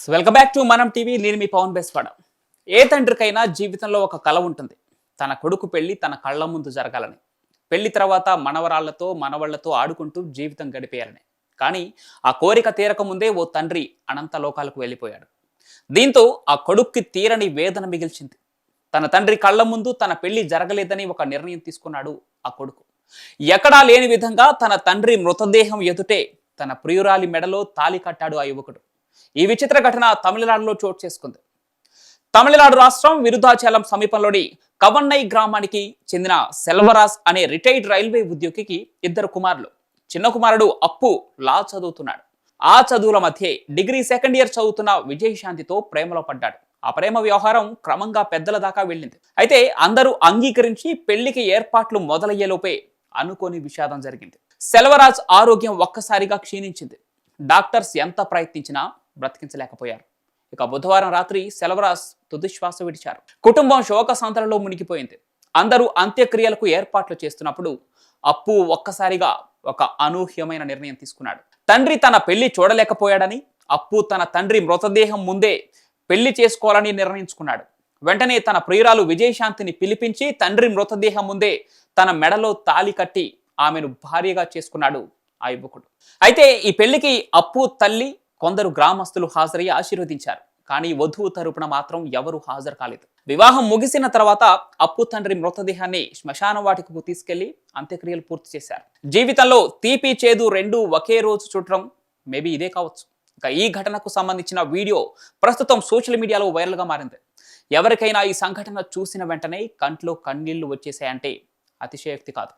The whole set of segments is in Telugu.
వెల్కమ్ బ్యాక్ టు మనం టీవీ. నేను మీ పవన్ బేస్వాడ. ఏ తండ్రికైనా జీవితంలో ఒక కల ఉంటుంది. తన కొడుకు పెళ్లి తన కళ్ళ ముందు జరగాలని, పెళ్లి తర్వాత మనవరాళ్లతో మనవళ్లతో ఆడుకుంటూ జీవితం గడిపేయాలని. కానీ ఆ కోరిక తీరక ముందే ఓ తండ్రి అనంత లోకాలకు వెళ్ళిపోయాడు. దీంతో ఆ కొడుక్కి తీరని వేదన మిగిల్చింది. తన తండ్రి కళ్ళ ముందు తన పెళ్లి జరగలేదని ఒక నిర్ణయం తీసుకున్నాడు ఆ కొడుకు. ఎక్కడా లేని విధంగా తన తండ్రి మృతదేహం ఎదుటే తన ప్రియురాలి మెడలో తాళి కట్టాడు ఆ యువకుడు. ఈ విచిత్ర ఘటన తమిళనాడులో చోటు చేసుకుంది. తమిళనాడు రాష్ట్రం విరుధాచలం సమీపంలోని కవన్నై గ్రామానికి చెందిన సెల్వరాజ్ అనే రిటైర్డ్ రైల్వే ఉద్యోగికి ఇద్దరు కుమారులు. చిన్న కుమారుడు అప్పు లా చదువుతున్నాడు. ఆ చదువుల మధ్య డిగ్రీ సెకండ్ ఇయర్ చదువుతున్న విజయశాంతితో ప్రేమలో పడ్డాడు. ఆ ప్రేమ వ్యవహారం క్రమంగా పెద్దల దాకా వెళ్ళింది. అయితే అందరూ అంగీకరించి పెళ్లికి ఏర్పాట్లు మొదలయ్యేలోపే అనుకోని విషాదం జరిగింది. సెల్వరాజ్ ఆరోగ్యం ఒక్కసారిగా క్షీణించింది. డాక్టర్స్ ఎంత ప్రయత్నించినా బ్రతికించలేకపోయారు. ఇక బుధవారం రాత్రి సెల్వరాజ్ తుదిశ్వాస విడిచారు. కుటుంబం శోక సంతలలో మునిగిపోయింది. అందరూ అంత్యక్రియలకు ఏర్పాట్లు చేస్తున్నప్పుడు అప్పు ఒక్కసారిగా ఒక అనూహ్యమైన నిర్ణయం తీసుకున్నాడు. తండ్రి తన పెళ్లి చూడలేకపోయాడని, అప్పు తన తండ్రి మృతదేహం ముందే పెళ్లి చేసుకోవాలని నిర్ణయించుకున్నాడు. వెంటనే తన ప్రియురాలు విజయశాంతిని పిలిపించి తండ్రి మృతదేహం ముందే తన మెడలో తాళి కట్టి ఆమెను భార్యగా చేసుకున్నాడు ఆ యువకుడు. అయితే ఈ పెళ్లికి అప్పు తల్లి, కొందరు గ్రామస్తులు హాజరై ఆశీర్వదించారు. కానీ వధువు తరపున మాత్రం ఎవరూ హాజరు కాలేదు. వివాహం ముగిసిన తర్వాత అప్పు తండ్రి మృతదేహాన్ని శ్మశాన వాటికకు తీసుకెళ్లి అంత్యక్రియలు పూర్తి చేశారు. జీవితంలో తీపి చేదు రెండూ ఒకే రోజు చూడటం మేబీ ఇదే కావచ్చు. ఇక ఈ ఘటనకు సంబంధించిన వీడియో ప్రస్తుతం సోషల్ మీడియాలో వైరల్గా మారింది. ఎవరికైనా ఈ సంఘటన చూసిన వెంటనే కంట్లో కన్నీళ్లు వచ్చేసాయంటే అతిశయోక్తి కాదు.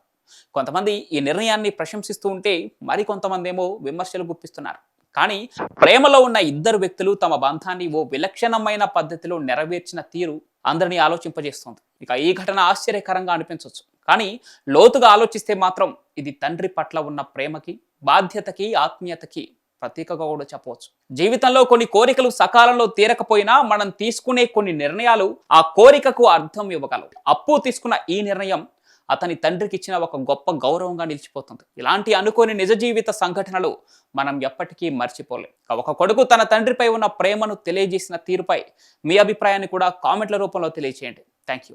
కొంతమంది ఈ నిర్ణయాన్ని ప్రశంసిస్తూ ఉంటే మరికొంతమంది ఏమో విమర్శలు గుప్పిస్తున్నారు. కానీ ప్రేమలో ఉన్న ఇద్దరు వ్యక్తులు తమ బంధాన్ని ఓ విలక్షణమైన పద్ధతిలో నెరవేర్చిన తీరు అందరినీ ఆలోచింపజేస్తుంది. ఇక ఈ ఘటన ఆశ్చర్యకరంగా అనిపించవచ్చు. కానీ లోతుగా ఆలోచిస్తే మాత్రం ఇది తండ్రి పట్ల ఉన్న ప్రేమకి, బాధ్యతకి, ఆత్మీయతకి ప్రతీకగా కూడా చెప్పవచ్చు. జీవితంలో కొన్ని కోరికలు సకాలంలో తీరకపోయినా మనం తీసుకునే కొన్ని నిర్ణయాలు ఆ కోరికకు అర్థం ఇవ్వగలవు. అప్పు తీసుకున్న ఈ నిర్ణయం అతని తండ్రికి ఇచ్చిన ఒక గొప్ప గౌరవంగా నిలిచిపోతుంది. ఇలాంటి అనుకోని నిజ జీవిత సంఘటనలు మనం ఎప్పటికీ మర్చిపోలేం. ఒక కొడుకు తన తండ్రిపై ఉన్న ప్రేమను తెలియజేసిన తీరుపై మీ అభిప్రాయాన్ని కూడా కామెంట్ల రూపంలో తెలియజేయండి. Thank you.